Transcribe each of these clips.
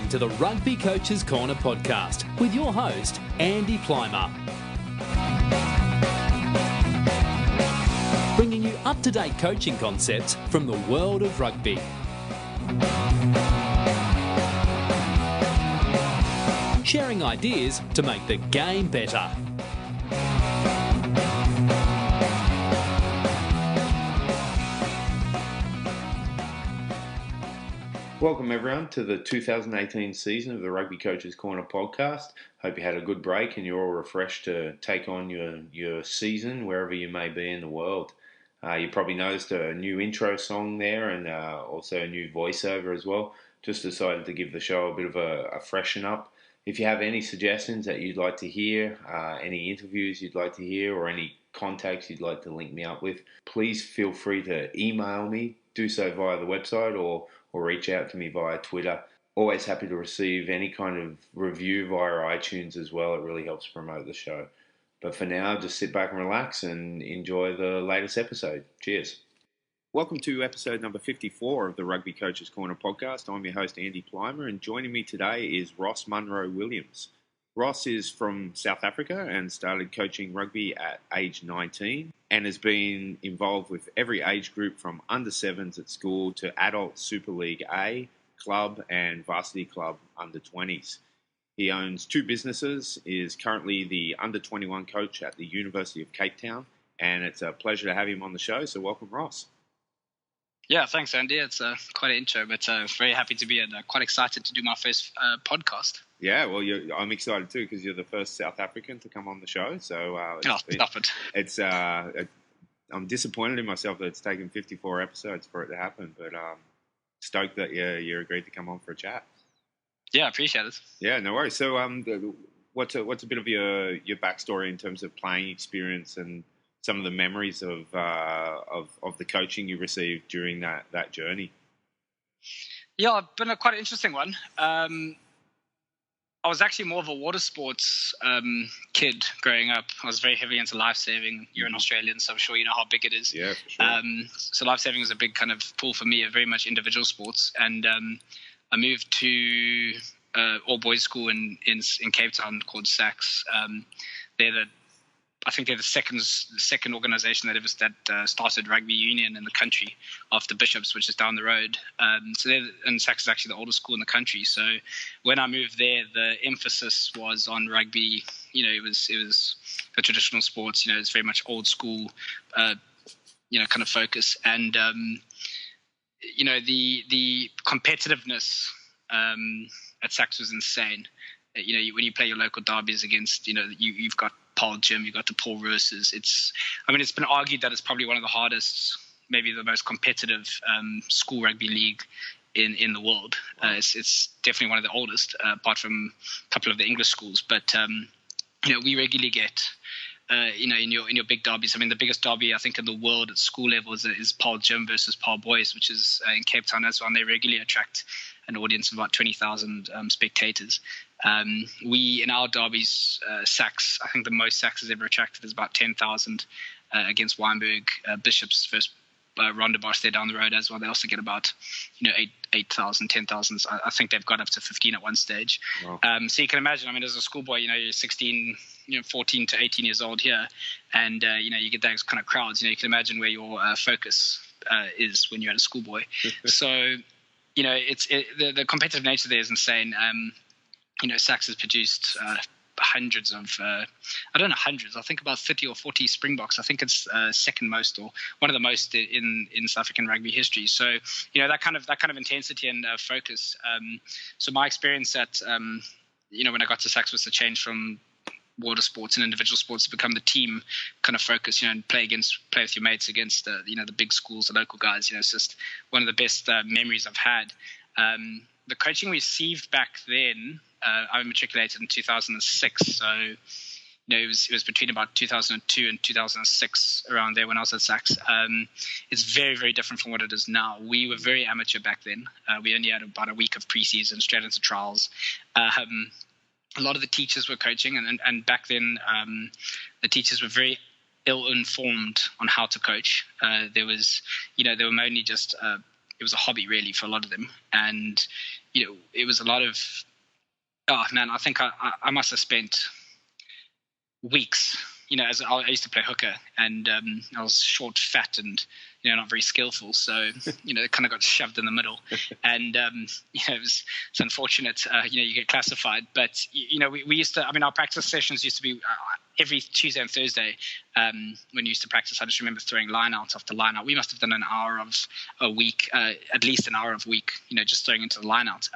listening to the Rugby Coaches Corner podcast with your host, Andy Plimer. Bringing you up-to-date coaching concepts from the world of rugby. Sharing ideas to make the game better. Welcome everyone to the 2018 season of the Rugby Coaches Corner podcast. Hope you had a good break and you're all refreshed to take on your season wherever you may be in the world. You probably noticed a new intro song there and also a new voiceover as well. Just decided to give the show a bit of a freshen up. If you have any suggestions that you'd like to hear, any interviews you'd like to hear, or any contacts you'd like to link me up with, please feel free to email me. Do so via the website or reach out to me via Twitter. Always happy to receive any kind of review via iTunes as well. It really helps promote the show. But for now, just sit back and relax and enjoy the latest episode. Cheers. Welcome to episode number 54 of the Rugby Coaches Corner podcast. I'm your host, Andy Plimer, and joining me today is Ross Munro Williams. Ross is from South Africa and started coaching rugby at age 19 and has been involved with every age group from under 7s at school to adult Super League A, club and varsity club under 20s. He owns 2 businesses, is currently the under 21 coach at the University of Cape Town, and it's a pleasure to have him on the show. So welcome, Ross. Yeah, thanks, Andy. It's quite an intro, but very happy to be and quite excited to do my first podcast. Yeah, well, I'm excited too because you're the first South African to come on the show. So stop it. It's I'm disappointed in myself that it's taken 54 episodes for it to happen, but stoked that you agreed to come on for a chat. Yeah, I appreciate it. Yeah, no worries. So, what's a bit of your backstory in terms of playing experience and some of the memories of the coaching you received during that journey? Yeah, it's been quite an interesting one. I was actually more of a water sports kid growing up. I was very heavily into lifesaving. You're an Australian, so I'm sure you know how big it is. Yeah, for sure. So lifesaving was a big kind of pull for me, a very much individual sports. And I moved to all-boys school in Cape Town called SACS. I think they're the second organisation that started rugby union in the country after Bishops, which is down the road. And SACS is actually the oldest school in the country. So when I moved there, the emphasis was on rugby. You know, it was the traditional sports. You know, it's very much old school, kind of focus. And the competitiveness at SACS was insane. You know, when you play your local derbies against, you've got Paul Jim, you've got the Paul Roosters. It's been argued that it's probably one of the hardest, maybe the most competitive school rugby league in the world. It's definitely one of the oldest, apart from a couple of the English schools. But we regularly get, in your big derbies. I mean, the biggest derby I think in the world at school level is Paul Jim versus Paul Boys, which is in Cape Town as well. And they regularly attract an audience of about 20,000 spectators. We, in our derbies, SACS, I think the most SACS has ever attracted is about 10,000 against Wynberg. Bishops versus Rondebosch, they're down the road as well. They also get about 8,000, 10,000. I think they've got up to 15 at one stage. Wow. So you can imagine, as a schoolboy, you're 16, 14 to 18 years old here, and you get those kind of crowds. You can imagine where your focus is when you're at a schoolboy. So the competitive nature there is insane. SACS has produced hundreds of, I think about 30 or 40 Springboks. I think it's second most or one of the most in South African rugby history. So, that kind of intensity and focus. So my experience at, when I got to SACS was to change from water sports and individual sports to become the team kind of focus, and play with your mates against, the big schools, the local guys. It's just one of the best memories I've had. The coaching we received back then, I matriculated in 2006, so it was between about 2002 and 2006, around there when I was at SACS. It's very, very different from what it is now. We were very amateur back then. We only had about a week of preseason, straight into trials. A lot of the teachers were coaching, and back then the teachers were very ill-informed on how to coach. There were mainly just was a hobby really for a lot of them. And, it was a lot of, oh man, I think I must have spent weeks, as I used to play hooker, and I was short, fat, and not very skillful, so it kind of got shoved in the middle, and it's unfortunate. You get classified, but we used to. I mean, our practice sessions used to be every Tuesday and Thursday. When you used to practice, I just remember throwing line out after line out. We must have done an hour of a week, at least an hour of a week. Just throwing into the line out.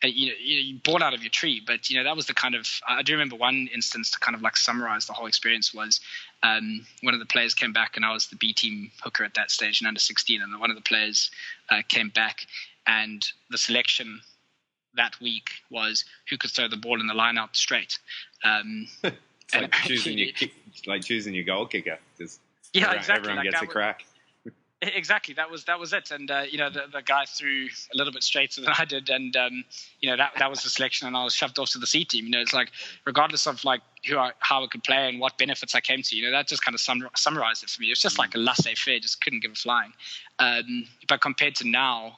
You born out of your tree, but that was the kind of. I do remember one instance to kind of like summarize the whole experience was one of the players came back, and I was the B team hooker at that stage in under 16, and one of the players came back, and the selection that week was who could throw the ball in the line out straight. It's like choosing your goal kicker. Exactly. Everyone gets a crack. Exactly, that was it, and the guy threw a little bit straighter than I did, and that was the selection, and I was shoved off to the C team. It's like regardless of like how I could play and what benefits I came to, that just kind of summarized it for me. It was just like a laissez-faire, just couldn't give a flying. But compared to now,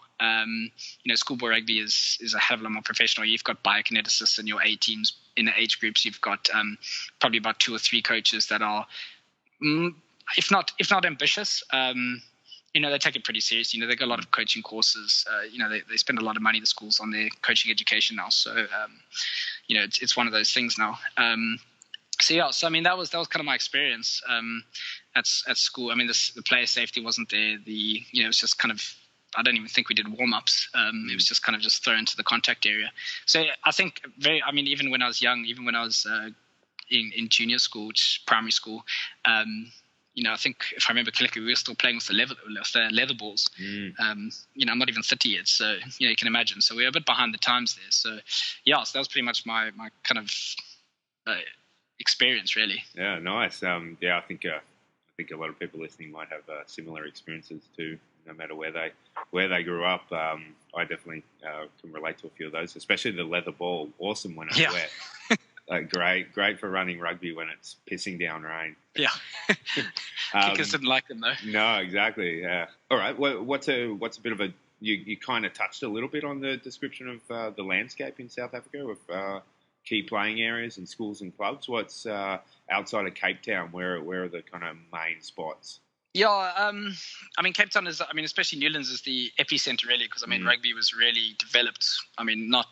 schoolboy rugby is a hell of a lot more professional. You've got biokineticists in your A teams, in the age groups. You've got probably about 2 or 3 coaches that are, if not ambitious. They take it pretty serious. They got a lot of coaching courses. They spend a lot of money, the schools, on their coaching education now. So, it's one of those things now. So I mean, that was kind of my experience at school. I mean, the player safety wasn't there. It was just kind of, I don't even think we did warm-ups. It was just kind of just thrown into the contact area. So I think even when I was young, even when I was in junior school, which is primary school, I think if I remember correctly, we were still playing with the leather balls. I'm not even 30 yet, so you can imagine. So we were a bit behind the times there. So so that was pretty much my kind of experience, really. Yeah, nice. I think a lot of people listening might have similar experiences too, no matter where they grew up. I definitely can relate to a few of those, especially the leather ball. Awesome when it's wet. Great for running rugby when it's pissing down rain. Yeah. Kickers didn't like them though. No, exactly. Yeah. All right. What's a bit of a you kind of touched a little bit on the description of the landscape in South Africa with key playing areas and schools and clubs. What's outside of Cape Town? Where are the kind of main spots? Yeah, I mean, Cape Town is, especially Newlands is the epicenter really, because rugby was really developed. Not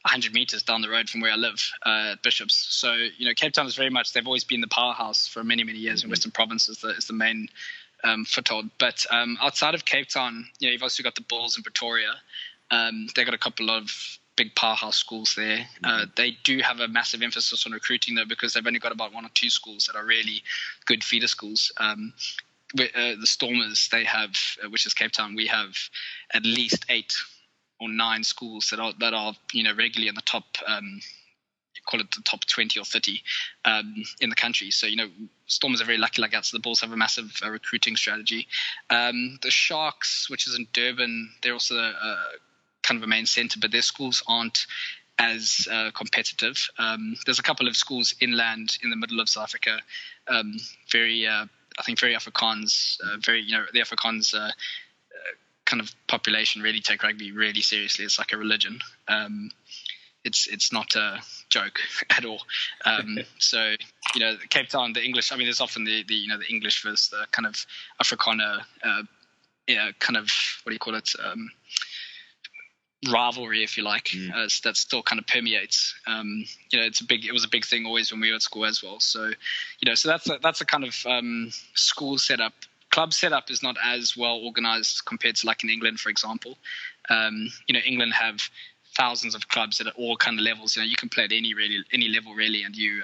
100 meters down the road from where I live at Bishops. So, Cape Town is very much, they've always been the powerhouse for many, many years in Western Province is the main foothold. But outside of Cape Town, you've also got the Bulls in Pretoria. They've got a couple of big powerhouse schools there. They do have a massive emphasis on recruiting though, because they've only got about 1 or 2 schools that are really good feeder schools. The Stormers, they have, which is Cape Town, we have at least 8 or 9 schools that are regularly in the top, call it the top 20 or 30 in the country. So Stormers are very lucky like that. So the Bulls have a massive recruiting strategy. The Sharks, which is in Durban, they're also kind of a main centre, but their schools aren't as competitive. There's a couple of schools inland in the middle of South Africa, very Afrikaans, the Afrikaans kind of population really take rugby really seriously. It's like a religion. It's not a joke at all. So Cape Town, the English. There's often the English versus the kind of Afrikaner, kind of what do you call it? Rivalry, if you like, that still kind of permeates. It was a big thing always when we were at school as well. So, so that's a kind of school setup. Club setup is not as well organized compared to like in England, for example. England have thousands of clubs at all kind of levels. You can play at any level really, and you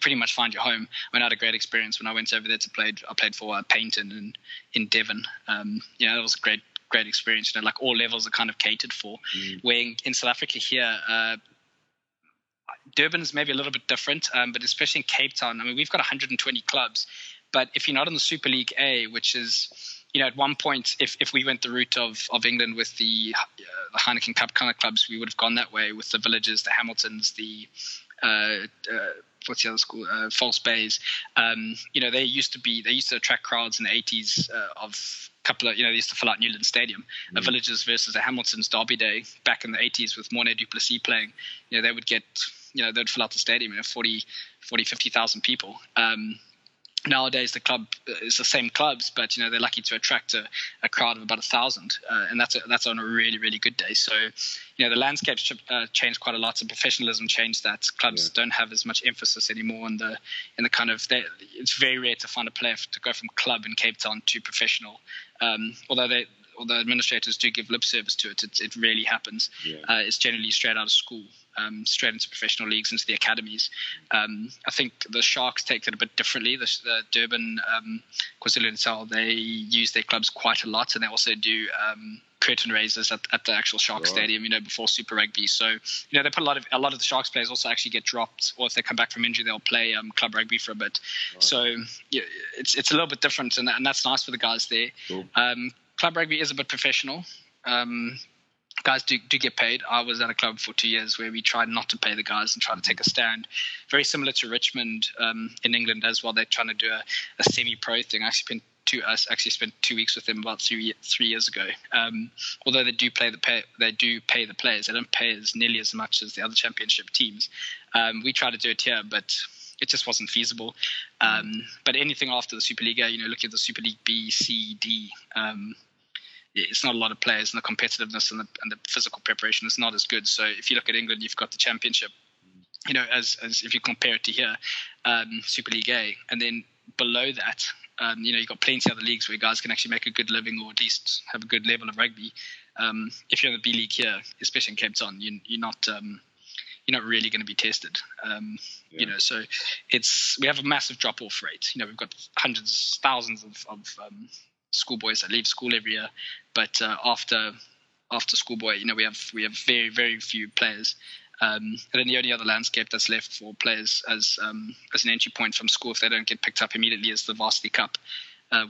pretty much find your home. I had a great experience when I went over there I played for Paynton in Devon. That was a great experience. Like all levels are kind of catered for. Where in South Africa here, Durban is maybe a little bit different, but especially in Cape Town, we've got 120 clubs. But if you're not in the Super League A, which is, at one point, if we went the route of England with the Heineken Cup kind of clubs, we would have gone that way with the Villages, the Hamiltons, the what's the other school? False Bays. They used to attract crowds in the 80s of couple of, they used to fill out Newland Stadium, a Villagers versus a Hamilton's derby day back in the 80s with Mornay du Plessis playing. They would get, they'd fill out the stadium, 50,000 people. Nowadays, the club is the same clubs, but they're lucky to attract a crowd of about 1,000, and that's on a really, really good day. So, the landscape's changed quite a lot, and professionalism changed that. Clubs don't have as much emphasis anymore in the kind of. It's very rare to find a player to go from club in Cape Town to professional, although administrators do give lip service to it. It rarely happens. It's generally straight out of school, straight into professional leagues, into the academies. I think the Sharks take it a bit differently. The Durban, KwaZulu-Natal, they use their clubs quite a lot, and they also do curtain raisers at the actual Sharks Stadium, before Super Rugby. So, they put a lot of the Sharks players also actually get dropped, or if they come back from injury, they'll play club rugby for a bit. So, it's a little bit different, and that's nice for the guys there. Cool. Club rugby is a bit professional. Guys do get paid. I was at a club for 2 years where we tried not to pay the guys and try to take a stand. Very similar to Richmond in England as well. They're trying to do a semi-pro thing. I actually spent 2 weeks with them about 3 years ago. Although they do pay the players. They don't pay as nearly as much as the other championship teams. We tried to do it here, but it just wasn't feasible. But anything after the Superliga, look at the Super League B, C, D. It's not a lot of players, and the competitiveness and the physical preparation is not as good. So if you look at England, you've got the Championship, as if you compare it to here, Super League A, and then below that, you've got plenty of other leagues where guys can actually make a good living or at least have a good level of rugby. If you're in the B League here, especially in Cape Town, you're not really going to be tested. So we have a massive drop-off rate. We've got hundreds, thousands of schoolboys that leave school every year, but after schoolboy, we have very, very few players. And then the only other landscape that's left for players as an entry point from school, if they don't get picked up immediately, is the Varsity Cup,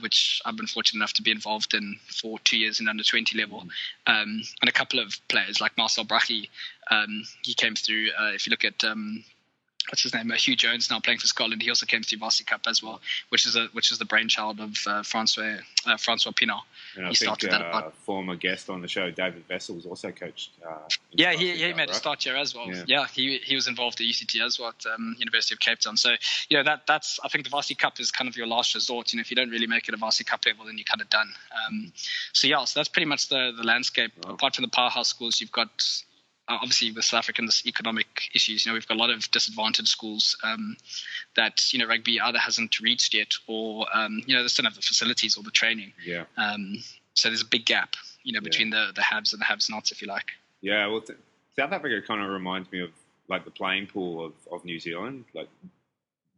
which I've been fortunate enough to be involved in for 2 years in under 20 level. And a couple of players like Marcel Brachy, he came through. If you look at what's his name, Hugh Jones, now playing for Scotland, he also came through Varsity Cup as well, which is the brainchild of Francois Pinot. And I think former guest on the show, David Vessel's also coached. He made a start here as well. Yeah, he was involved at UCT as well, at University of Cape Town. So that's I think the Varsity Cup is kind of your last resort. If you don't really make it a Varsity Cup level, then you're kind of done. So that's pretty much the landscape. Apart from the powerhouse schools, you've got. Obviously, with South Africa and the economic issues, we've got a lot of disadvantaged schools that rugby either hasn't reached yet, or they just don't have the facilities or the training. So there's a big gap, between the haves and the have-nots, if you like. Yeah, well, South Africa kind of reminds me of like the playing pool of New Zealand, like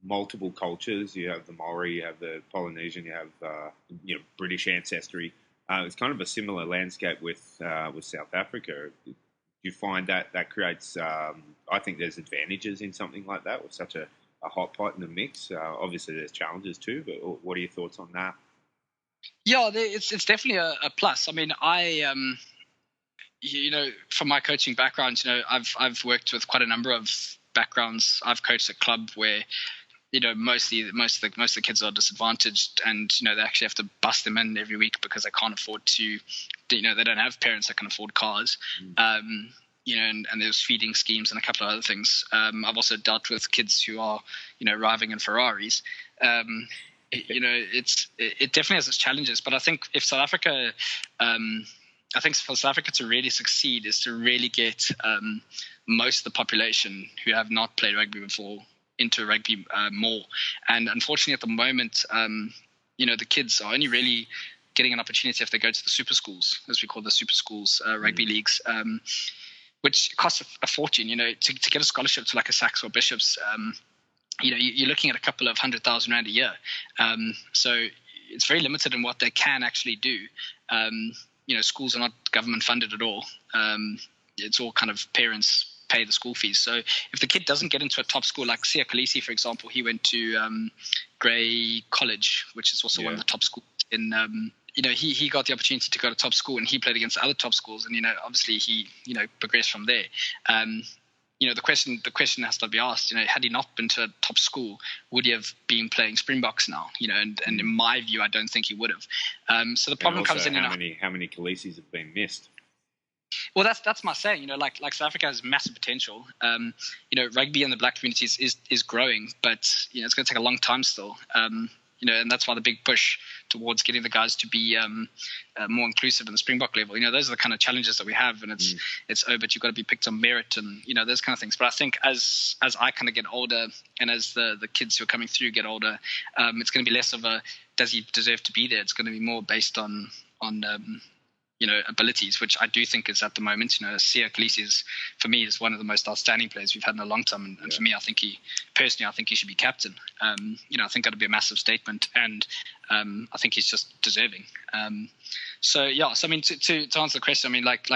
multiple cultures. You have the Maori, you have the Polynesian, you have British ancestry. It's kind of a similar landscape with South Africa. You find that creates, I think there's advantages in something like that with such a hot pot in the mix. Obviously, there's challenges too, but what are your thoughts on that? Yeah, it's definitely a plus. I mean, from my coaching background, I've worked with quite a number of backgrounds. I've coached a club where, most of the kids are disadvantaged, and they actually have to bust them in every week because they can't afford to. They don't have parents that can afford cars. And there's feeding schemes and a couple of other things. I've also dealt with kids who are, arriving in Ferraris. It definitely has its challenges, but I think if South Africa, for South Africa to really succeed is to really get most of the population who have not played rugby before into rugby more. And unfortunately, at the moment, the kids are only really getting an opportunity if they go to the super schools, as we call the super schools rugby leagues, which costs a fortune. To get a scholarship to like a Sachs or Bishops, you're looking at a couple of 100,000 rand a year. So it's very limited in what they can actually do. Schools are not government funded at all. It's all kind of parents pay the school fees. So if the kid doesn't get into a top school, like Sia Khaleesi, for example, he went to Grey College, which is also one of the top schools in. He got the opportunity to go to top school, and he played against other top schools, and obviously he progressed from there. the question has to be asked, had he not been to a top school, would he have been playing Springboks now? And in my view, I don't think he would have. So the problem comes in. How many Khaleesi's have been missed? Well, that's my saying. Like South Africa has massive potential. Rugby in the black communities is growing, but it's going to take a long time still. And that's why the big push towards getting the guys to be more inclusive in the Springbok level. Those are the kind of challenges that we have, and but you've got to be picked on merit and those kind of things. But I think as I kind of get older, and as the kids who are coming through get older, it's going to be less of a does he deserve to be there. It's going to be more based on abilities, which I do think is at the moment. Siya Kolisi for me is one of the most outstanding players we've had in a long time, and for me, I think he should be captain. I think that'd be a massive statement, and I think he's just deserving. So I mean, to answer the question, I mean, like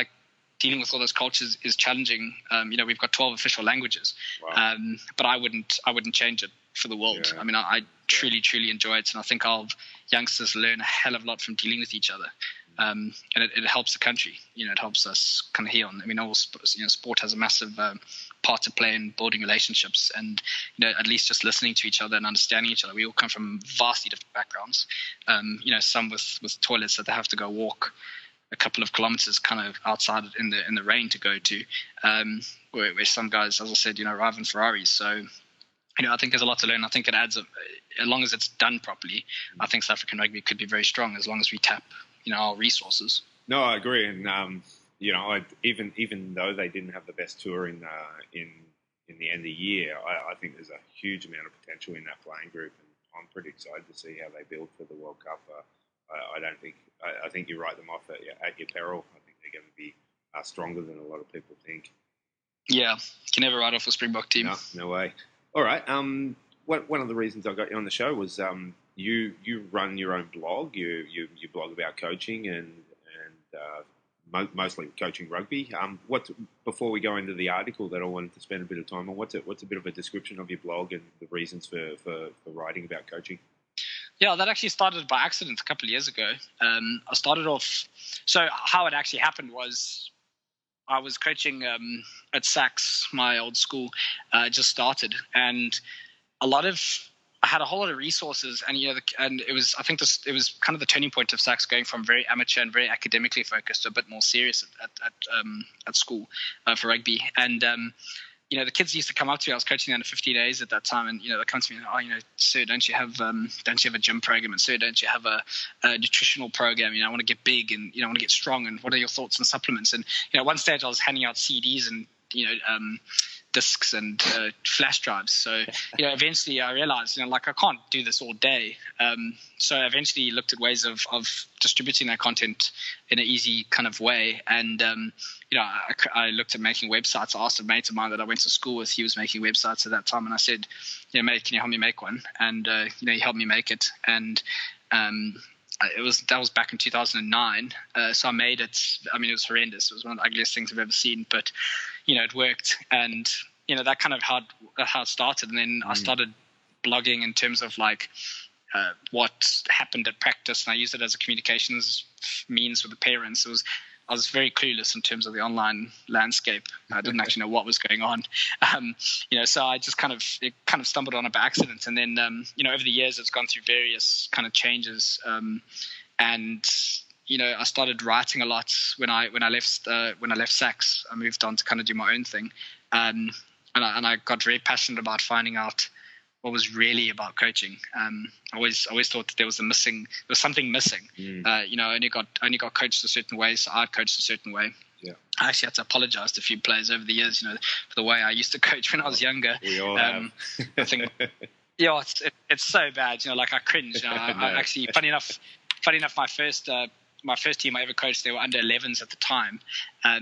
dealing with all those cultures is challenging. We've got 12 official languages, wow. But I wouldn't change it for the world. Yeah. I mean, I truly enjoy it, and I think our youngsters learn a hell of a lot from dealing with each other. And it helps the country. It helps us kind of heal. I mean, sport has a massive part to play in building relationships, and at least just listening to each other and understanding each other. We all come from vastly different backgrounds. Some with toilets that they have to go walk a couple of kilometers kind of outside in the rain to go to, where some guys, as I said, arrive in Ferraris. So I think there's a lot to learn. I think it adds up. As long as it's done properly, I think South African rugby could be very strong as long as we tap our resources. No, I agree, and even though they didn't have the best tour in the end of the year, I think there's a huge amount of potential in that playing group, and I'm pretty excited to see how they build for the World Cup. I think you write them off at your peril. I think they're going to be stronger than a lot of people think. Yeah, you can never write off a Springbok team. No way. All right. One of the reasons I got you on the show was you run your own blog. You blog about coaching and mostly coaching rugby. Before we go into the article that I wanted to spend a bit of time on, what's a bit of a description of your blog and the reasons for writing about coaching? Yeah, that actually started by accident a couple of years ago. I started off. So how it actually happened was I was coaching at Saks, my old school, just started, and I had a whole lot of resources, and it was kind of the turning point of Saks going from very amateur and very academically focused to a bit more serious at school for rugby. And the kids used to come up to me. I was coaching under 50 days at that time, and they come to me, sir, don't you have a gym program, and sir, don't you have a nutritional program? I want to get big, and I want to get strong, and what are your thoughts on supplements? And at one stage I was handing out CDs and discs and flash drives. So, eventually I realized, I can't do this all day. So I eventually looked at ways of distributing that content in an easy kind of way. And, I looked at making websites. I asked a mate of mine that I went to school with. He was making websites at that time. And I said, mate, can you help me make one? And, he helped me make it. And, that was back in 2009. So I made it. I mean, it was horrendous. It was one of the ugliest things I've ever seen, but it worked. And that kind of how it started. And then I started blogging in terms of what happened at practice, and I used it as a communications means with the parents. I was very clueless in terms of the online landscape. I didn't actually know what was going on. So I just kind of stumbled on it by accident. And then, over the years, it's gone through various kind of changes. And I started writing a lot when I left Saks. I moved on to kind of do my own thing. And I got very passionate about finding out what was really about coaching. I always thought that there was something missing. I only got coached a certain way, so I coached a certain way. Yeah. I actually had to apologize to a few players over the years, for the way I used to coach when I was younger. We all have. I think, it's so bad. I cringe. I actually, funny enough, my first team I ever coached, they were under 11s at the time. I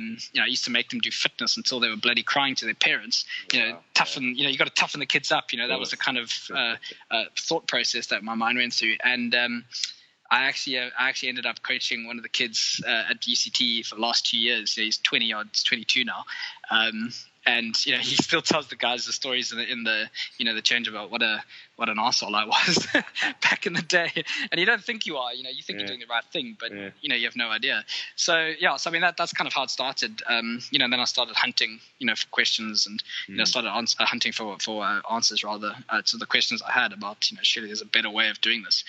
used to make them do fitness until they were bloody crying to their parents. Toughen. You got to toughen the kids up. That was the kind of thought process that my mind went through. And I actually ended up coaching one of the kids at UCT for the last 2 years. He's 22 now. And he still tells the guys the stories in the the change about what an arsehole I was back in the day. And you don't think you are, you think you're doing the right thing, but you have no idea. So I mean that's kind of how it started. And then I started hunting, for questions, and started hunting for answers rather to the questions I had about surely there's a better way of doing this.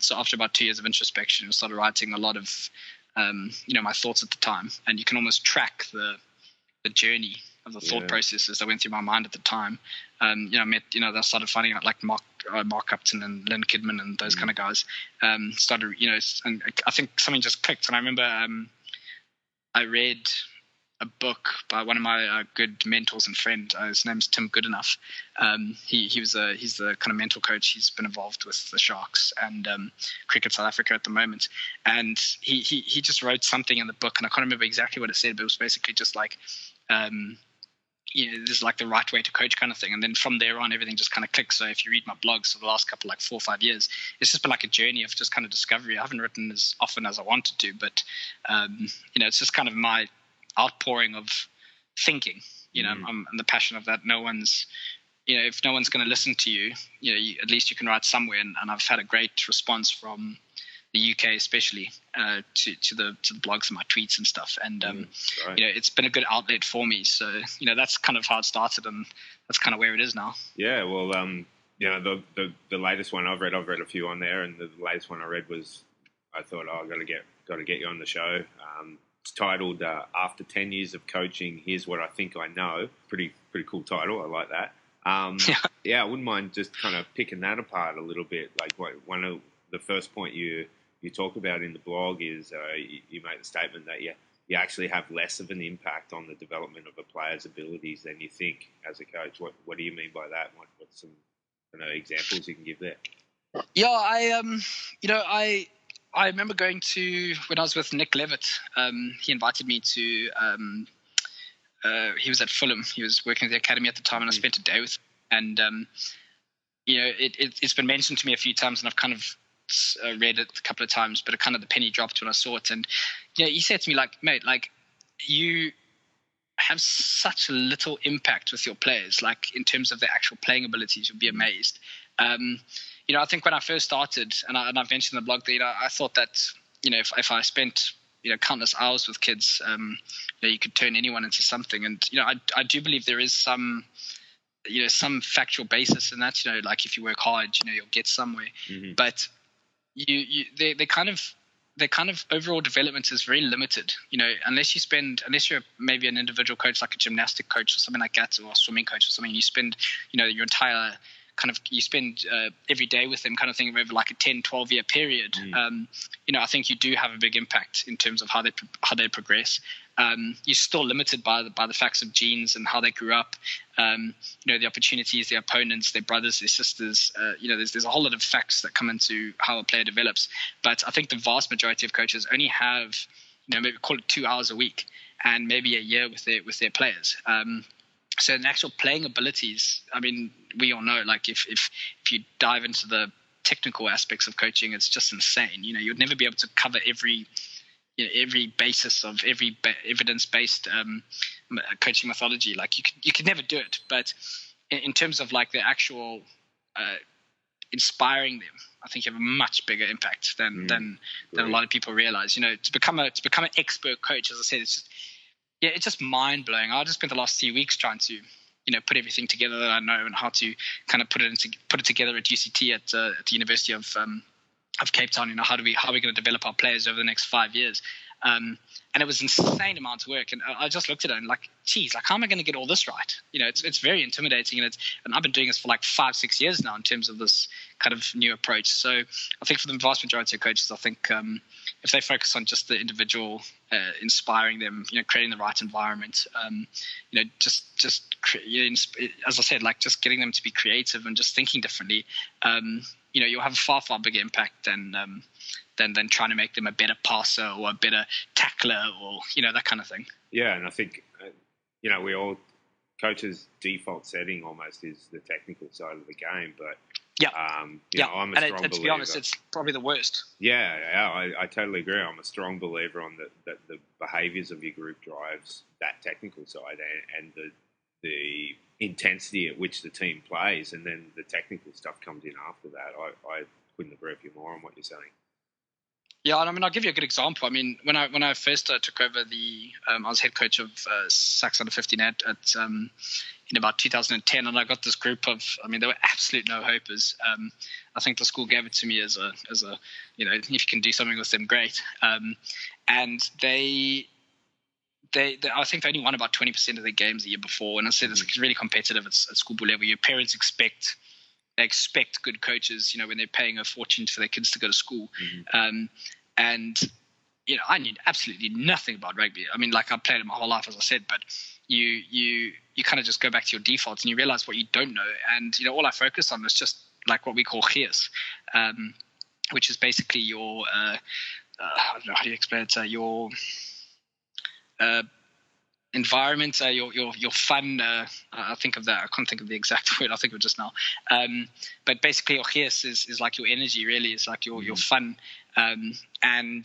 So after about 2 years of introspection, I started writing a lot of my thoughts at the time, and you can almost track the journey of the thought processes that went through my mind at the time. I I started finding out like Mark Upton and Lynn Kidman and those kind of guys. Started, and I think something just clicked. And I remember I read a book by one of my good mentors and friend. His name's Tim Goodenough. He's the kind of mental coach. He's been involved with the Sharks and Cricket South Africa at the moment. And he just wrote something in the book, and I can't remember exactly what it said, but it was basically just like, this is like the right way to coach kind of thing. And then from there on, everything just kind of clicks. So if you read my blogs for the last couple, like 4 or 5 years, it's just been like a journey of just kind of discovery. I haven't written as often as I wanted to, but, it's just kind of my outpouring of thinking, I'm the passion of that. No one's, if no one's going to listen to you, at least you can write somewhere. And I've had a great response from the UK, especially to the blogs and my tweets and stuff. And, it's been a good outlet for me. So, that's kind of how it started, and that's kind of where it is now. Yeah. Well, the latest one I've read a few on there, and the latest one I read was, I thought, I've got to get you on the show. It's titled, After 10 Years of Coaching, Here's What I Think I Know. Pretty cool title. I like that. I wouldn't mind just kind of picking that apart a little bit. Like one of the first point you talk about in the blog is you make the statement that you actually have less of an impact on the development of a player's abilities than you think as a coach. What do you mean by that? What's some examples you can give there? Yeah, I remember going to, when I was with Nick Levitt, he invited me to, he was at Fulham. He was working at the academy at the time, and I spent a day with him. And, it's been mentioned to me a few times, and I've kind of read it a couple of times, but the penny dropped when I saw it. And, he said to me, like, mate, like, you have such a little impact with your players, like in terms of their actual playing abilities. You'll be amazed. I think when I first started, and I've mentioned in the blog that, I thought that, if I spent, countless hours with kids, you could turn anyone into something. And, I do believe there is some factual basis in that, like if you work hard, you'll get somewhere. Mm-hmm. But their kind of overall development is very limited, unless you're maybe an individual coach, like a gymnastic coach or something like that, or a swimming coach or something. You spend, your entire you spend every day with them kind of thing over like a 10, 12-year period. I think you do have a big impact in terms of how they progress. You're still limited by the facts of genes and how they grew up, the opportunities, their opponents, their brothers, their sisters. There's a whole lot of facts that come into how a player develops. But I think the vast majority of coaches only have, maybe call it 2 hours a week and maybe a year with their players. So in actual playing abilities, I mean, we all know, like if you dive into the technical aspects of coaching, it's just insane. You'd never be able to cover every basis of every evidence-based coaching methodology. Like you could never do it. But in terms of like the actual inspiring them, I think you have a much bigger impact than a lot of people realize. To become an expert coach, as I said, it's just mind blowing. I just spent the last 3 weeks trying to, put everything together that I know and how to kind of put it together at UCT at the University of Cape Town. How are we going to develop our players over the next 5 years? And it was insane amount of work. And I just looked at it and like, geez, like how am I going to get all this right? It's very intimidating, and I've been doing this for like 5-6 years now in terms of this kind of new approach. So I think for the vast majority of coaches, I think if they focus on just the individual, inspiring them, creating the right environment, as I said, like just getting them to be creative and just thinking differently, you'll have a far, far bigger impact than trying to make them a better passer or a better tackler or, that kind of thing. Yeah, and I think, we all, coaches' default setting almost is the technical side of the game, but I'm a strong believer. And to be honest, it's probably the worst. Yeah, I totally agree. I'm a strong believer on that the behaviours of your group drives that technical side, and the intensity at which the team plays, and then the technical stuff comes in after that. I couldn't agree with you more on what you're saying. Yeah, and I mean, I'll give you a good example. I mean, when I first took over I was head coach of Sax under 15 at in about 2010, and I got this group of, I mean, they were absolute no-hopers. I think the school gave it to me as a if you can do something with them, great. And they I think they only won about 20% of their games the year before, and I said it's really competitive at schoolboy level. Your parents expect good coaches, when they're paying a fortune for their kids to go to school. And I knew absolutely nothing about rugby. I mean, like, I played it my whole life, as I said, but you kind of just go back to your defaults and you realize what you don't know. And all I focused on was just like what we call gears, which is basically your I don't know how do you explain it, your environment, your fun. I think of that. I can't think of the exact word. I think of it just now. But basically, your gears is like your energy. Really, it's like your fun. And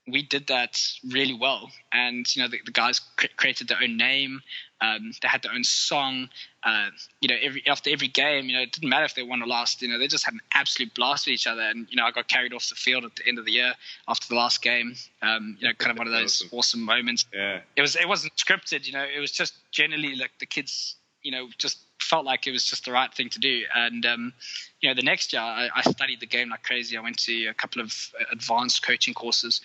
we did that really well. And the guys created their own name. They had their own song. After every game, it didn't matter if they won or lost. They just had an absolute blast with each other. And I got carried off the field at the end of the year after the last game. Kind of one of those awesome moments. Yeah. It wasn't scripted. It was just generally like the kids, just felt like it was just the right thing to do. And the next year I studied the game like crazy. I went to a couple of advanced coaching courses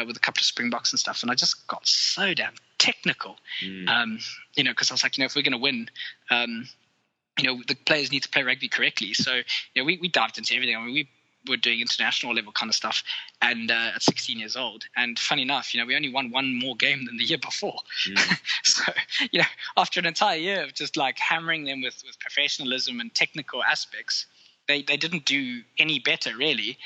with a couple of Springboks and stuff, and I just got so damn technical. Because I was like, if we're going to win, the players need to play rugby correctly. So we dived into everything. I mean, we were doing international level kind of stuff, and at 16 years old. And funny enough, we only won one more game than the year before. So after an entire year of just like hammering them with professionalism and technical aspects, they didn't do any better really,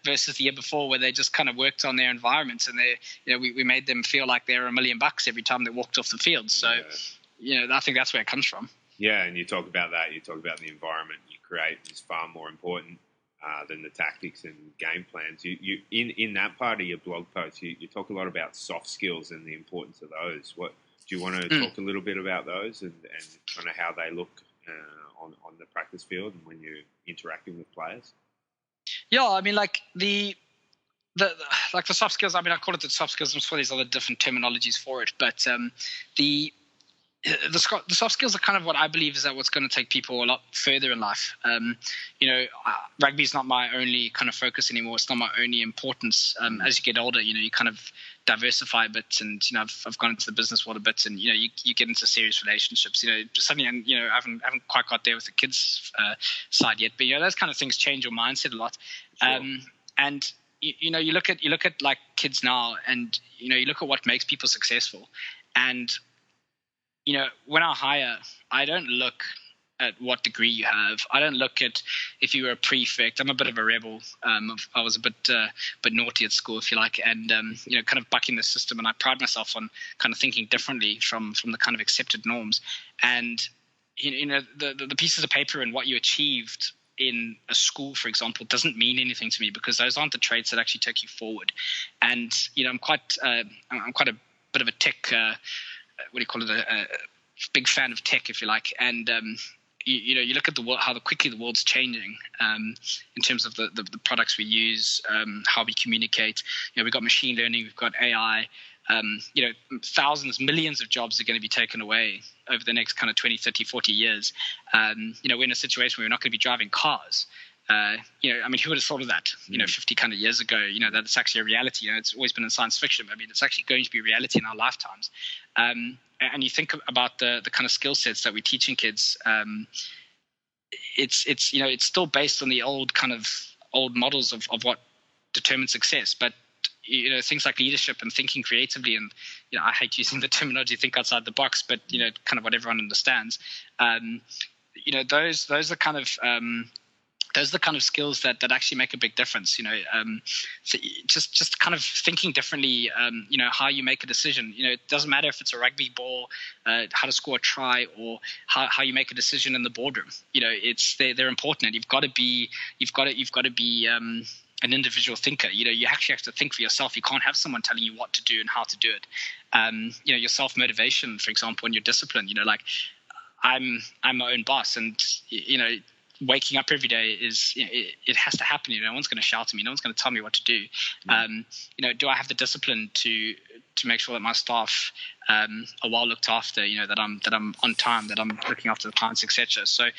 versus the year before, where they just kind of worked on their environments, and we made them feel like they were $1 million every time they walked off the field. So I think that's where it comes from. Yeah, and you talk about that. You talk about the environment you create is far more important than the tactics and game plans. You in that part of your blog post, you talk a lot about soft skills and the importance of those. What do you want to talk a little bit about those and kind of how they look on the practice field and when you're interacting with players? Yeah, I mean, like the soft skills. I mean, I call it the soft skills. I'm sure there's other different terminologies for it, but the soft skills are kind of what I believe is that what's going to take people a lot further in life. Rugby is not my only kind of focus anymore. It's not my only importance. As you get older, you kind of diversify a bit, and I've gone into the business world a bit, and you get into serious relationships. Suddenly, and I haven't quite got there with the kids side yet, but those kind of things change your mindset a lot. Sure. And you look at like kids now, and you look at what makes people successful, and when I hire, I don't look at what degree you have. I don't look at if you were a prefect. I'm a bit of a rebel. I was a bit naughty at school, if you like, and kind of bucking the system. And I pride myself on kind of thinking differently from the kind of accepted norms. And the pieces of paper and what you achieved in a school, for example, doesn't mean anything to me, because those aren't the traits that actually take you forward. And I'm quite a bit of a tech. What do you call it? A big fan of tech, if you like. And you look at the world, how quickly the world's changing in terms of the products we use, how we communicate. We've got machine learning, we've got AI. Thousands, millions of jobs are going to be taken away over the next kind of 20, 30, 40 years. We're in a situation where we're not going to be driving cars. I mean, who would have thought of that, 50 kind of years ago, that it's actually a reality. It's always been in science fiction. I mean, it's actually going to be reality in our lifetimes. And you think about the kind of skill sets that we're teaching kids. It's still based on the old models of what determines success. But, things like leadership and thinking creatively, and, I hate using the terminology, think outside the box, but, kind of what everyone understands. Those are kind of, those are the kind of skills that actually make a big difference. So just kind of thinking differently. How you make a decision. It doesn't matter if it's a rugby ball, how to score a try, or how you make a decision in the boardroom. They're important, and you've got to be an individual thinker. You actually have to think for yourself. You can't have someone telling you what to do and how to do it. Your self-motivation, for example, and your discipline. I'm my own boss, and waking up every day is it has to happen. No one's going to shout at me. No one's going to tell me what to do. Do I have the discipline to make sure that my staff are well looked after? That I'm on time, that I'm looking after the clients, etc. So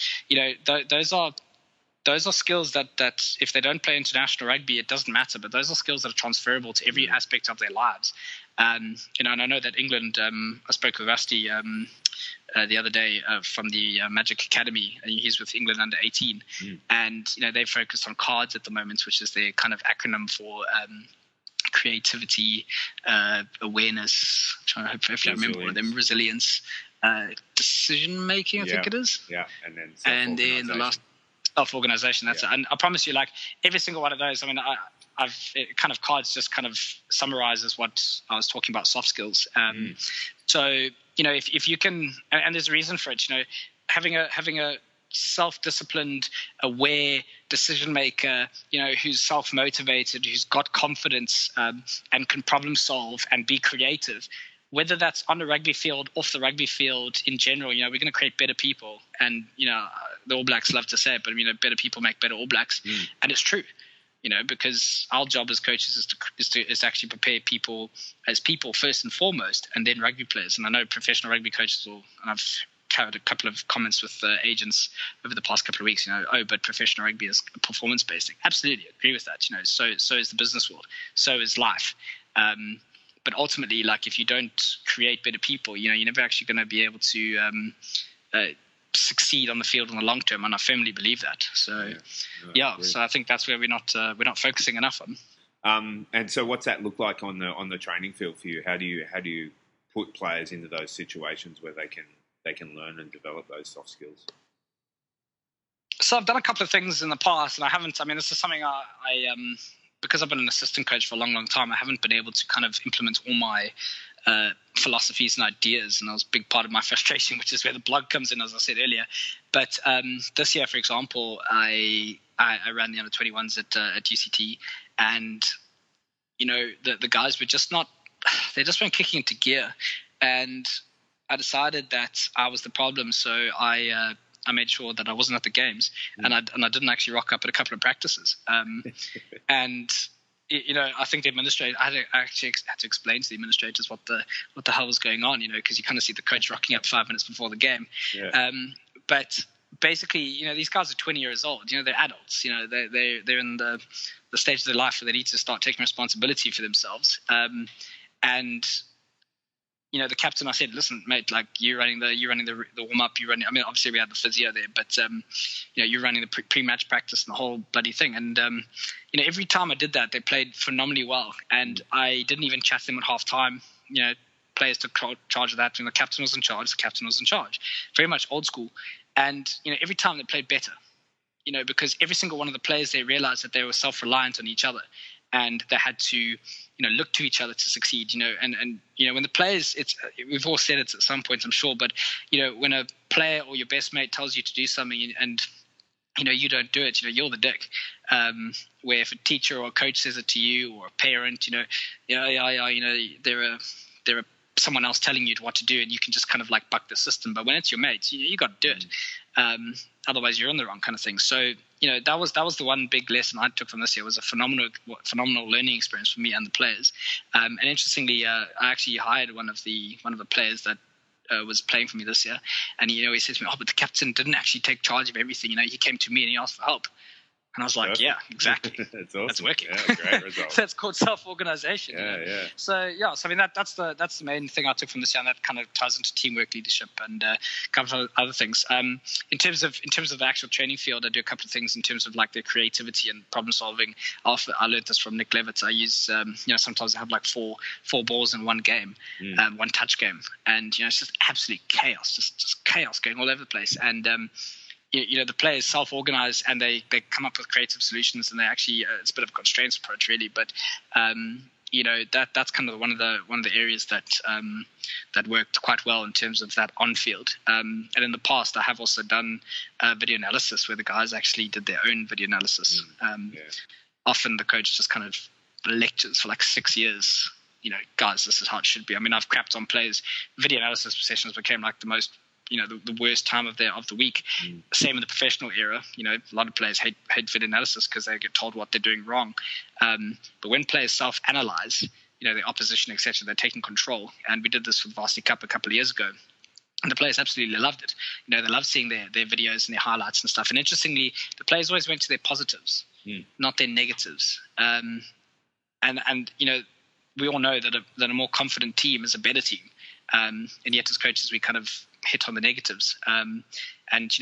those are skills that if they don't play international rugby, it doesn't matter. But those are skills that are transferable to every aspect of their lives. And I know that England. I spoke with Rusty the other day from the Magic Academy. He's with England under 18, and they're focused on CARDS at the moment, which is their kind of acronym for creativity, awareness. I'm trying to hopefully remember all of them. Resilience, decision making. I think it is. Yeah, and then the last. Self-organization. That's it. And I promise you, like every single one of those. I mean, it kind of CARDS just kind of summarizes what I was talking about, soft skills. So if you can, and there's a reason for it. Having a self-disciplined, aware decision maker, who's self-motivated, who's got confidence, and can problem solve and be creative. Whether that's on the rugby field, off the rugby field in general, we're going to create better people. And, the All Blacks love to say it, but, better people make better All Blacks. And it's true, because our job as coaches is to actually prepare people as people first and foremost, and then rugby players. And I know professional rugby coaches and I've had a couple of comments with agents over the past couple of weeks, but professional rugby is performance-based. Absolutely agree with that. So is the business world. So is life. But ultimately, like if you don't create better people, you're never actually going to be able to succeed on the field in the long term. And I firmly believe that. So, so I think that's where we're not focusing enough on. And so, what's that look like on the training field for you? How do you put players into those situations where they can learn and develop those soft skills? So I've done a couple of things in the past, and I haven't. I mean, this is something I because I've been an assistant coach for a long, long time, I haven't been able to kind of implement all my philosophies and ideas. And that was a big part of my frustration, which is where the blog comes in, as I said earlier. But this year, for example, I ran the under-21s at UCT, and, the guys were just they just weren't kicking into gear. And I decided that I was the problem. So I made sure that I wasn't at the games, and I didn't actually rock up at a couple of practices. And I think the administrator, I actually had to explain to the administrators what the hell was going on, because you kind of see the coach rocking up 5 minutes before the game. Yeah. But basically, these guys are 20 years old. They're adults. They're in the stage of their life where they need to start taking responsibility for themselves. And the captain, I said, listen, mate, like you're running the warm up, I mean, obviously we had the physio there, but you're running the pre-match practice and the whole bloody thing. And every time I did that, they played phenomenally well, and I didn't even chat them at half time. Players took charge of that. When the captain was in charge, the captain was in charge. Very much old school. And every time they played better. Because every single one of the players, they realized that they were self-reliant on each other. And they had to, look to each other to succeed, and when the players, we've all said it at some point, I'm sure, but, when a player or your best mate tells you to do something and you don't do it, you're the dick. Where if a teacher or a coach says it to you, or a parent, there are someone else telling you what to do, and you can just kind of like buck the system. But when it's your mates, you got to do it. Otherwise you're in the wrong kind of thing. So, that was the one big lesson I took from this year. It was a phenomenal learning experience for me and the players. And interestingly, I actually hired one of the players that was playing for me this year. And, he said to me, but the captain didn't actually take charge of everything. He came to me and he asked for help. And I was like, yeah, exactly. That's awesome. That's working. Yeah, great result. That's called self-organization. Yeah. So I mean, that's the main thing I took from this year, and that kind of ties into teamwork, leadership, and a couple of other things. In terms of the actual training field, I do a couple of things in terms of like the creativity and problem solving. I learned this from Nick Levitt. I use sometimes I have like four balls in one game, one touch game, and it's just absolute chaos, just chaos going all over the place. And the players self-organize and they come up with creative solutions, and they actually it's a bit of a constraints approach really, but that's kind of one of the areas that worked quite well in terms of that on field. And in the past, I have also done video analysis where the guys actually did their own video analysis. Often the coach just kind of lectures for like 6 years. Guys, this is how it should be. I mean, I've crapped on players. Video analysis sessions became like the most the worst time of the week. Same in the professional era. A lot of players hate video analysis because they get told what they're doing wrong. But when players self-analyze, their opposition, etc., they're taking control. And we did this with Varsity Cup a couple of years ago. And the players absolutely loved it. They loved seeing their videos and their highlights and stuff. And interestingly, the players always went to their positives, not their negatives. And we all know that a more confident team is a better team. And yet as coaches, we kind of hit on the negatives. And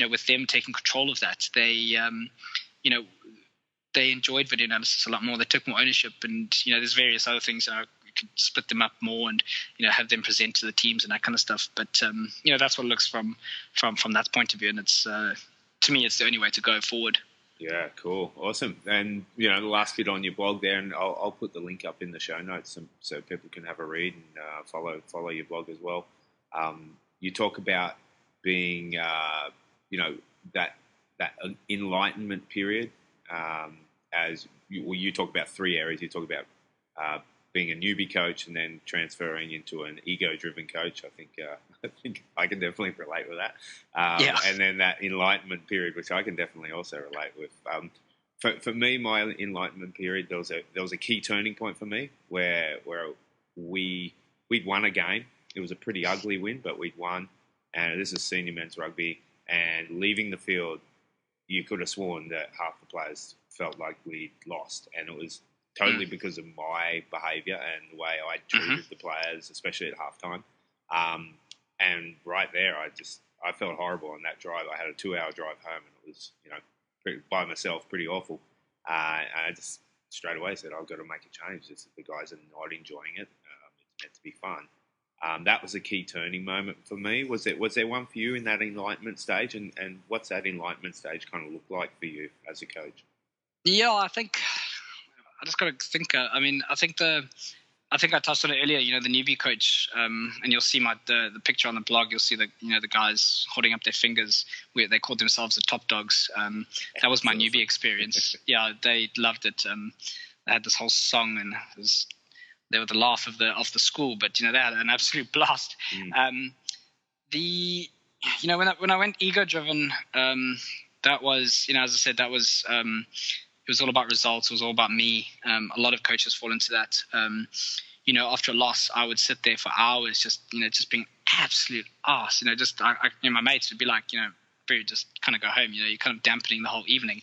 with them taking control of that, they enjoyed video analysis a lot more. They took more ownership, and there's various other things. We could split them up more, and have them present to the teams and that kind of stuff. But that's what it looks from that point of view, and it's to me, it's the only way to go forward. Yeah, cool, awesome. And the last bit on your blog there, and I'll put the link up in the show notes so people can have a read and follow your blog as well. You talk about being that enlightenment period. As you talk about three areas. You talk about being a newbie coach and then transferring into an ego-driven coach. I think I can definitely relate with that. And then that enlightenment period, which I can definitely also relate with. For me, my enlightenment period, there was a key turning point for me where we'd won a game. It was a pretty ugly win, but we'd won. And this is senior men's rugby. And leaving the field, you could have sworn that half the players felt like we'd lost. And it was totally because of my behaviour and the way I treated the players, especially at halftime. And right there, I felt horrible on that drive. I had a 2-hour drive home, and it was, by myself, pretty awful. And I just straight away said, I've got to make a change. The guys are not enjoying it. It's meant to be fun. That was a key turning moment for me. Was there one for you in that enlightenment stage? And what's that enlightenment stage kind of look like for you as a coach? Yeah, I think I just got to think. I think I touched on it earlier. The newbie coach, and you'll see the picture on the blog. You'll see the guys holding up their fingers where they called themselves the top dogs. That was my newbie experience. Yeah, they loved it. They had this whole song, and they were the laugh of the school. But they had an absolute blast. When I went ego driven, that was as I said, that was. It was all about results. It was all about me. A lot of coaches fall into that. After a loss, I would sit there for hours, just being absolute arse. My mates would be like, Boo, just kind of go home. You're kind of dampening the whole evening.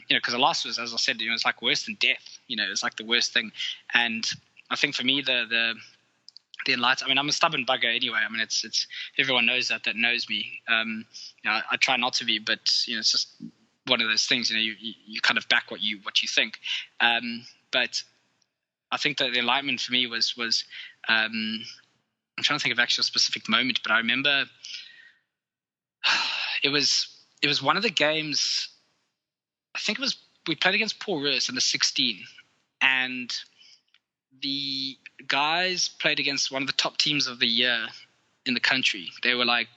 Because a loss was, as I said, it's like worse than death. It's like the worst thing. And I think for me, the enlightenment. I'm a stubborn bugger anyway. It's everyone knows that knows me. I try not to be, but it's just one of those things. You kind of back what you think. But I think that the enlightenment for me was I'm trying to think of actually a specific moment, but I remember it was one of the games. I think we played against Paul Roos in the 16, and the guys played against one of the top teams of the year in the country. They were like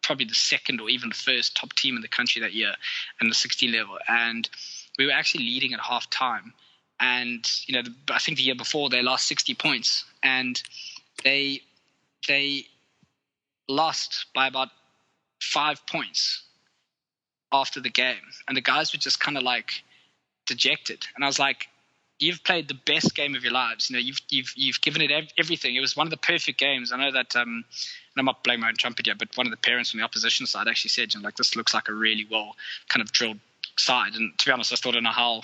probably the second or even the first top team in the country that year in the 16 level. And we were actually leading at half time. And, I think the year before they lost 60 points, and they lost by about 5 points after the game. And the guys were just kind of like dejected. And I was like, you've played the best game of your lives. You've given it everything. It was one of the perfect games. I know that, and I'm not blowing my own trumpet here, but one of the parents from the opposition side actually said, this looks like a really well kind of drilled side. And to be honest, I still don't know how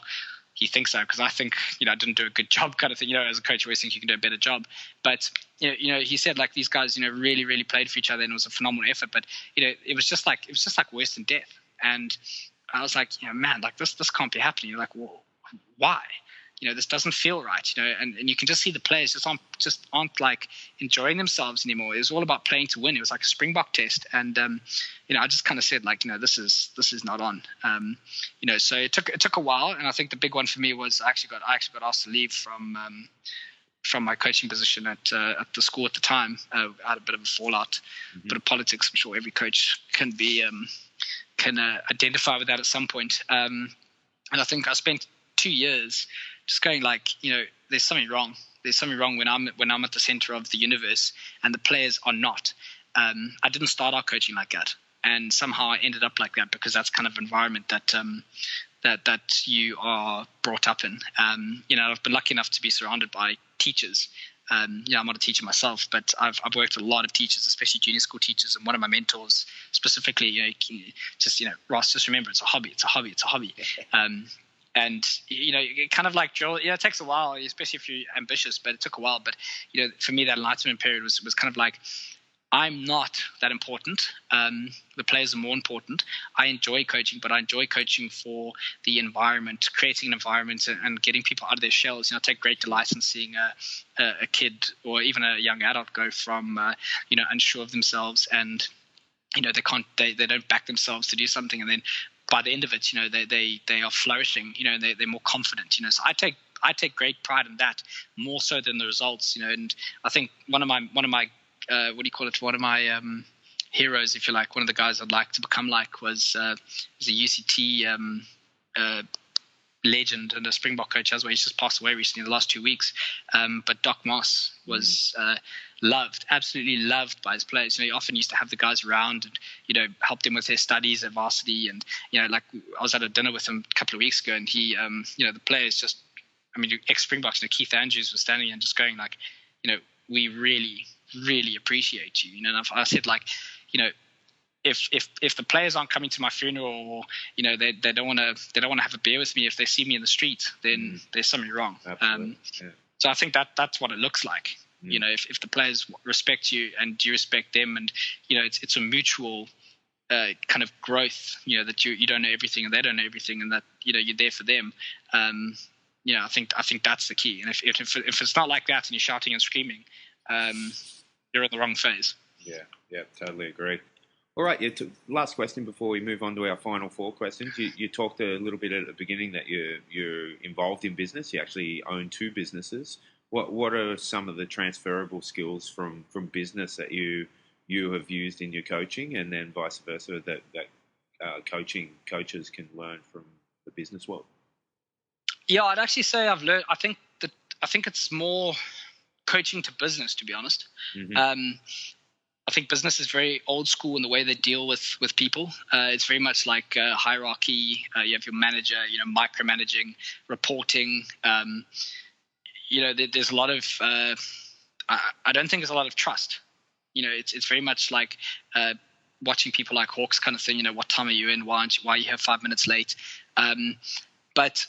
he thinks so, because I think, I didn't do a good job kind of thing. As a coach, you always think you can do a better job. But, he said like these guys, really, really played for each other, and it was a phenomenal effort. But, it was just like worse than death. And I was like, man, like this can't be happening. You're like, well, why? This doesn't feel right, and you can just see the players aren't like enjoying themselves anymore. It was all about playing to win. It was like a Springbok test. And, I just kind of said like, this is not on. So it took a while. And I think the big one for me was I actually got asked to leave from my coaching position at the school at the time. I had a bit of a fallout, bit of politics. I'm sure every coach can identify with that at some point. And I think I spent 2 years just going like, there's something wrong. There's something wrong when I'm at the center of the universe and the players are not. I didn't start out coaching like that, and somehow I ended up like that because that's kind of environment that that you are brought up in. I've been lucky enough to be surrounded by teachers. I'm not a teacher myself, but I've worked with a lot of teachers, especially junior school teachers. And one of my mentors specifically, Ross, just remember, it's a hobby. And it kind of like drill. It takes a while, especially if you're ambitious. But it took a while. But for me, that enlightenment period was kind of like, I'm not that important. The players are more important. I enjoy coaching, but I enjoy coaching for the environment, creating an environment and getting people out of their shells. I take great delight in seeing a kid or even a young adult go from, unsure of themselves and, they don't back themselves to do something. And then by the end of it, they are flourishing, they're more confident, So I take great pride in that more so than the results, And I think one of my one of my heroes, if you like, one of the guys I'd like to become like was a UCT legend and a Springbok coach as well. He's just passed away recently in the last 2 weeks. But Doc Moss was absolutely loved by his players. He often used to have the guys around and, help them with their studies at varsity. And, like I was at a dinner with him a couple of weeks ago and he, the players just, ex-Springboks, Keith Andrews was standing there and just going like, we really, really appreciate you. And I said like, if the players aren't coming to my funeral or they don't want to have a beer with me if they see me in the street, then there's something wrong. So I think that's what it looks like. If the players respect you and you respect them, and it's a mutual kind of growth. That you don't know everything and they don't know everything, and that you're there for them. I think that's the key. And if it's not like that and you're shouting and screaming, you're in the wrong phase. Yeah, totally agree. All right, last question before we move on to our final 4 questions. You talked a little bit at the beginning that you're involved in business. You actually own 2 businesses. What are some of the transferable skills from business that you have used in your coaching, and then vice versa that coaches can learn from the business world? Yeah, I'd actually say I've learned. I think it's more coaching to business, to be honest. Mm-hmm. I think business is very old school in the way they deal with people. It's very much like hierarchy. You have your manager, micromanaging, reporting. There's a lot of. I don't think there's a lot of trust. It's very much like watching people like hawks kind of thing. What time are you in? Why are you here 5 minutes late? But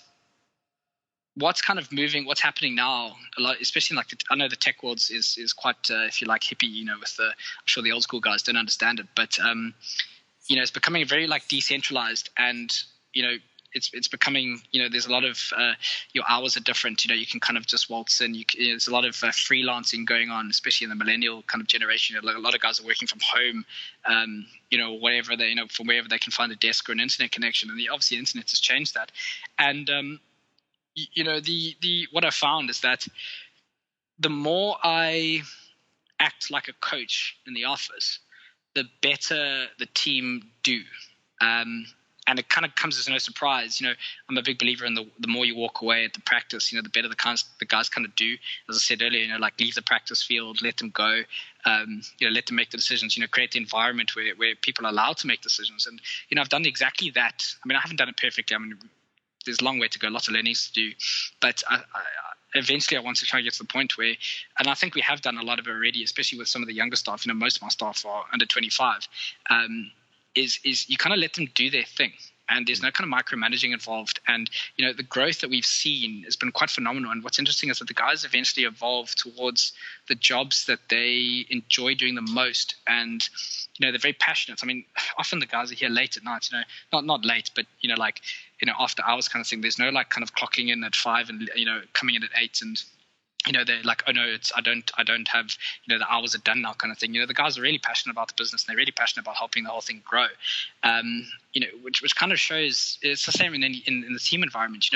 what's kind of moving, what's happening now a lot, especially in I know the tech world is quite, if you like, hippie, with I'm sure the old school guys don't understand it, but, it's becoming very decentralized, and, it's becoming, there's a lot of, your hours are different, you can kind of just waltz in, there's a lot of freelancing going on, especially in the millennial kind of generation. A lot of guys are working from home, whatever they, from wherever they can find a desk or an internet connection. And obviously the internet has changed that. And, what I found is that the more I act like a coach in the office, the better the team do. And it kind of comes as no surprise. I'm a big believer in the more you walk away at the practice, the better the guys kind of do. As I said earlier, leave the practice field, let them go, let them make the decisions, create the environment where people are allowed to make decisions. And, I've done exactly that. I haven't done it perfectly. There's a long way to go, lots of learnings to do, but eventually I want to try and get to the point where, and I think we have done a lot of it already, especially with some of the younger staff. Most of my staff are under 25. Is you kind of let them do their thing, and there's no kind of micromanaging involved. And the growth that we've seen has been quite phenomenal. And what's interesting is that the guys eventually evolve towards the jobs that they enjoy doing the most, and they're very passionate. Often the guys are here late at night. Not late, but after hours kind of thing. There's no kind of clocking in at 5 and coming in at 8 and they're like, oh no, I don't have the hours are done now kind of thing. The guys are really passionate about the business, and they're really passionate about helping the whole thing grow. Which kind of shows it's the same in the team environment.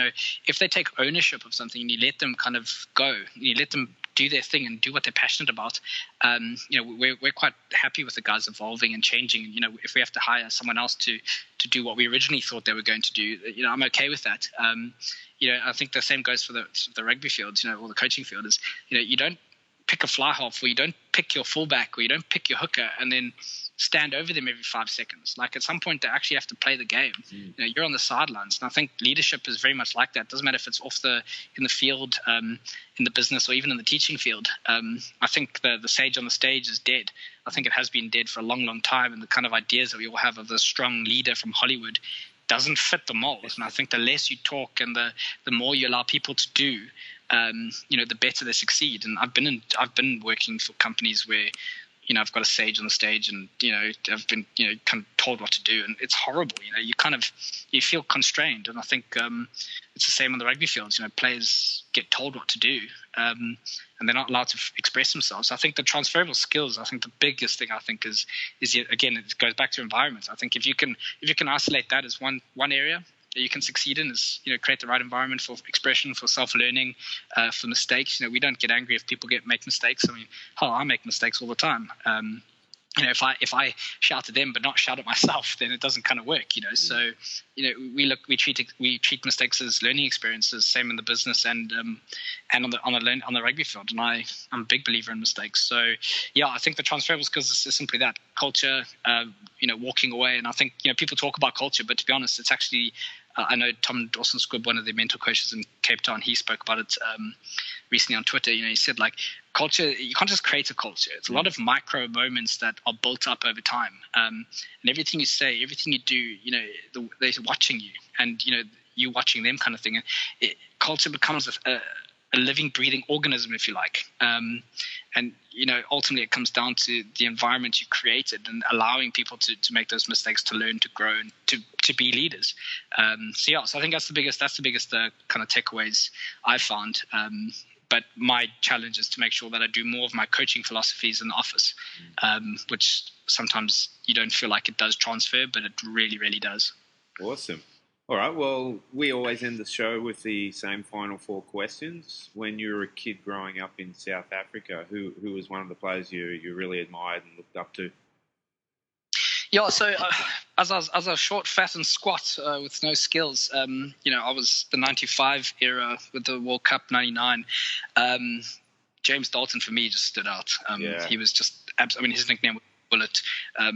If they take ownership of something and you let them kind of go, you let them do their thing and do what they're passionate about. We're quite happy with the guys evolving and changing. And, if we have to hire someone else to do what we originally thought they were going to do, I'm okay with that. I think the same goes for the rugby field, or the coaching field is, you don't pick a fly half, or you don't pick your fullback, or you don't pick your hooker, and then stand over them every 5 seconds. Like, at some point, they actually have to play the game. You're on the sidelines, and I think leadership is very much like that. It doesn't matter if it's in the field, in the business, or even in the teaching field. I think the sage on the stage is dead. I think it has been dead for a long, long time, and the kind of ideas that we all have of the strong leader from Hollywood doesn't fit the mold. And I think the less you talk and the more you allow people to do, the better they succeed. And I've been working for companies where, I've got a sage on the stage, and I've been kind of told what to do, and it's horrible. You feel constrained, and I think it's the same on the rugby fields. Players get told what to do, and they're not allowed to express themselves. I think the transferable skills. I think the biggest thing is again, it goes back to environment. I think if you can isolate that as one area that you can succeed in, is create the right environment for expression, for self-learning, for mistakes. We don't get angry if people make mistakes. I mean, I make mistakes all the time. If I shout at them but not shout at myself, then it doesn't kind of work. So we treat mistakes as learning experiences. Same in the business and on the rugby field. And I'm a big believer in mistakes. So yeah, I think the transferable skills is simply that culture. Walking away. And I think people talk about culture, but to be honest, it's actually. I know Tom Dawson-Squibb, one of the mentor coaches in Cape Town, he spoke about it recently on Twitter. He said, like, culture, you can't just create a culture. It's a lot of micro moments that are built up over time. And everything you say, everything you do, they're watching you, and, you watching them, kind of thing. Culture becomes a living, breathing organism, if you like. And ultimately it comes down to the environment you created and allowing people to make those mistakes, to learn, to grow, and to be leaders. So I think that's the biggest kind of takeaways I've found. But my challenge is to make sure that I do more of my coaching philosophies in the office, which sometimes you don't feel like it does transfer, but it really, really does. Awesome. All right, well, we always end the show with the same final 4 questions. When you were a kid growing up in South Africa, who was one of the players you really admired and looked up to? Yeah, so as I was short, fat, and squat with no skills, I was the 95 era with the World Cup 99. James Dalton, for me, just stood out. He was just his nickname was Bullet.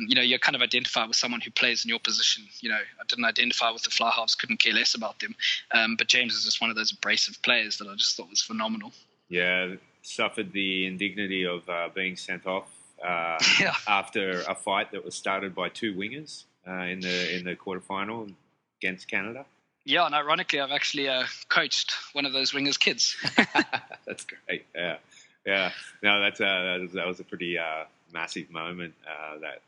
You kind of identify with someone who plays in your position. I didn't identify with the fly halves, couldn't care less about them. But James is just one of those abrasive players that I just thought was phenomenal. Yeah, suffered the indignity of being sent off after a fight that was started by 2 wingers in the quarterfinal against Canada. Yeah, and ironically, I've actually coached one of those wingers' kids. That's great. Yeah. No, that was a pretty massive moment. That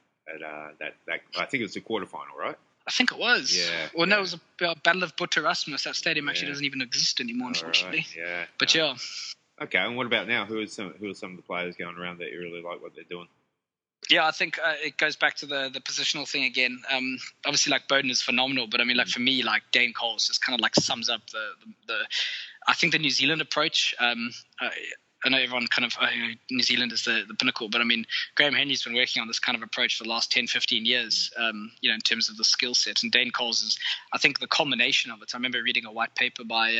I think it was the quarterfinal, right? I think it was. Yeah. Well, no, it was a Battle of Boet Erasmus. That stadium actually doesn't even exist anymore, unfortunately. Right. Yeah. But yeah. Okay, and what about now? Who are some of the players going around that you really like what they're doing? Yeah, I think it goes back to the positional thing again. Obviously, like, Bowden is phenomenal, but I mean, like, for me, like, Dane Coles just kind of like sums up the I think the New Zealand approach. I know everyone kind of, New Zealand is the pinnacle, but I mean, Graham Henry's been working on this kind of approach for the last 10, 15 years, in terms of the skill set. And Dane Coles is, I think, the culmination of it. I remember reading a white paper by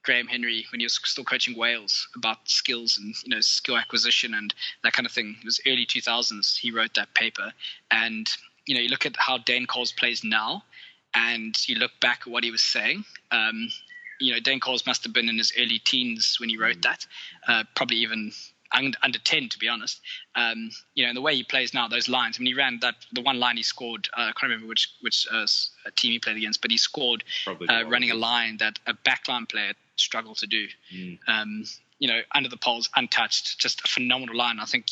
Graham Henry when he was still coaching Wales about skills and, skill acquisition and that kind of thing. It was early 2000s. He wrote that paper. And, you look at how Dane Coles plays now, and you look back at what he was saying. Dane Coles must have been in his early teens when he wrote that, probably even under 10, to be honest. And the way he plays now, those lines. I mean, he ran the one line he scored. I can't remember which team he played against, but he scored running a line that a backline player struggled to do. Under the poles, untouched, just a phenomenal line. I think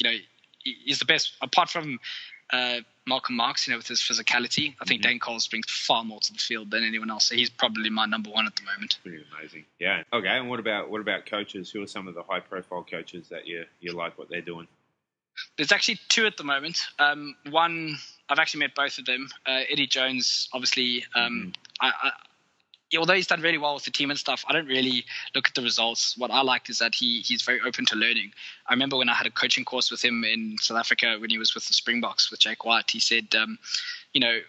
he's the best apart from Malcolm Marx, with his physicality. I think Dane Coles brings far more to the field than anyone else. So he's probably my number 1 at the moment. Pretty amazing. Yeah. Okay. And what about coaches? Who are some of the high profile coaches that you like what they're doing? There's actually 2 at the moment. One, I've actually met both of them. Eddie Jones, obviously, although he's done really well with the team and stuff, I don't really look at the results. What I like is that he's very open to learning. I remember when I had a coaching course with him in South Africa when he was with the Springboks with Jake White. He said,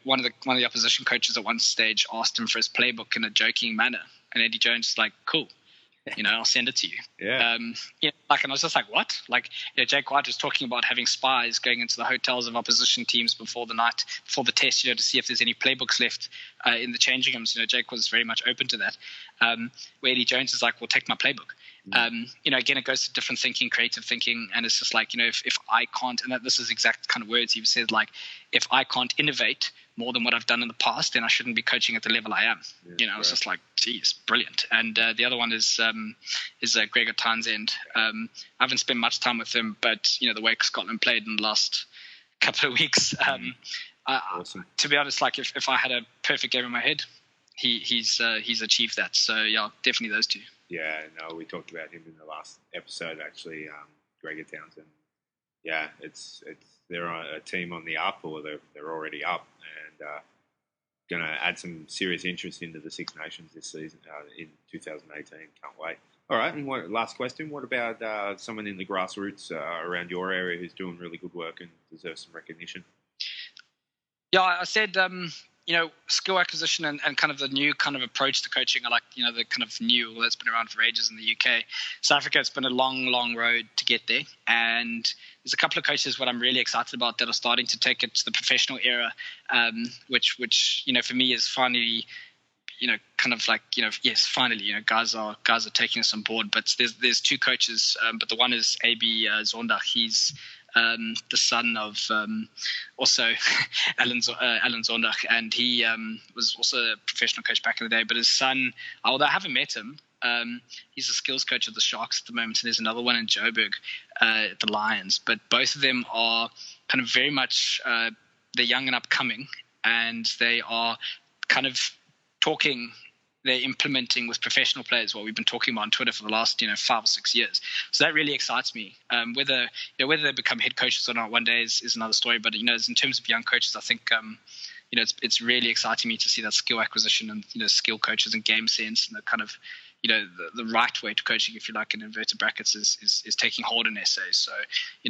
one of the opposition coaches at one stage asked him for his playbook in a joking manner, and Eddie Jones was like, "Cool." I'll send it to you. Yeah. And I was just like, what? Jake White was talking about having spies going into the hotels of opposition teams before the test, to see if there's any playbooks left in the changing rooms. Jake was very much open to that. Where Eddie Jones is like, well, take my playbook. Again, it goes to different thinking, creative thinking, and it's just like, if I can't, and this is exact kind of words he said, like, if I can't innovate more than what I've done in the past, then I shouldn't be coaching at the level I am. It's just like, geez, brilliant. And the other one is Gregor Townsend. I haven't spent much time with him, but the way Scotland played in the last couple of weeks, awesome. To be honest, like if I had a perfect game in my head, he's achieved that. So yeah, definitely those two. Yeah, no, we talked about him in the last episode actually. Gregor Townsend. Yeah, they're a team on the up, or they're already up, and going to add some serious interest into the Six Nations this season in 2018. Can't wait. All right, and last question. What about someone in the grassroots around your area who's doing really good work and deserves some recognition? Yeah, I said, skill acquisition and kind of the new kind of approach to coaching. I like, the kind of new that's been around for ages in the UK. South Africa, it's been a long, long road to get there. And there's a couple of coaches what I'm really excited about that are starting to take it to the professional era, which for me is finally, kind of like, yes, finally, guys are taking us on board. But there's two coaches, but the one is AB Zondag. He's the son of also Alan Zondag, and he was also a professional coach back in the day. But his son, although I haven't met him, he's a skills coach of the Sharks at the moment, and there's another one in Joburg at the Lions. But both of them are kind of very much they're young and upcoming, and they are kind of they're implementing with professional players what we've been talking about on Twitter for the last 5 or 6 years. So that really excites me. Whether they become head coaches or not one day is another story. But in terms of young coaches, I think it's really exciting me to see that skill acquisition and skill coaches and game sense and the kind of the right way to coaching, if you like, in inverted brackets, is taking hold in SA. So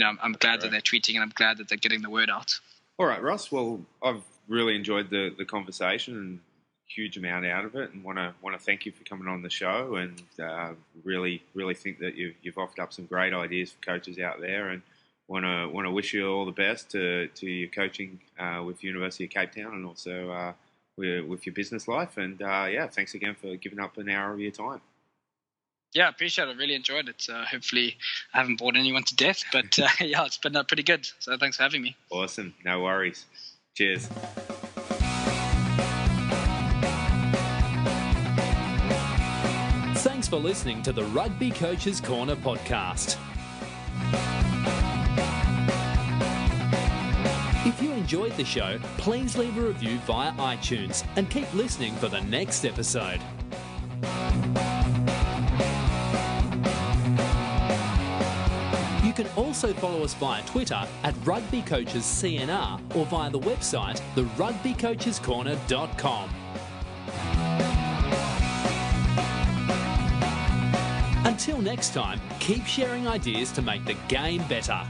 I'm glad that they're tweeting, and I'm glad that they're getting the word out. All right, Ross. Well, I've really enjoyed the conversation and huge amount out of it, and want to thank you for coming on the show, and really think that you've offered up some great ideas for coaches out there, and want to wish you all the best to your coaching with University of Cape Town, and also with your business life. And thanks again for giving up an hour of your time. Yeah, I appreciate it. I really enjoyed it. Hopefully I haven't bored anyone to death, but it's been pretty good. So thanks for having me. Awesome. No worries. Cheers. Thanks for listening to the Rugby Coaches Corner podcast. If you enjoyed the show, please leave a review via iTunes and keep listening for the next episode. You can also follow us via Twitter at RugbyCoachesCNR or via the website therugbycoachescorner.com. Until next time, keep sharing ideas to make the game better.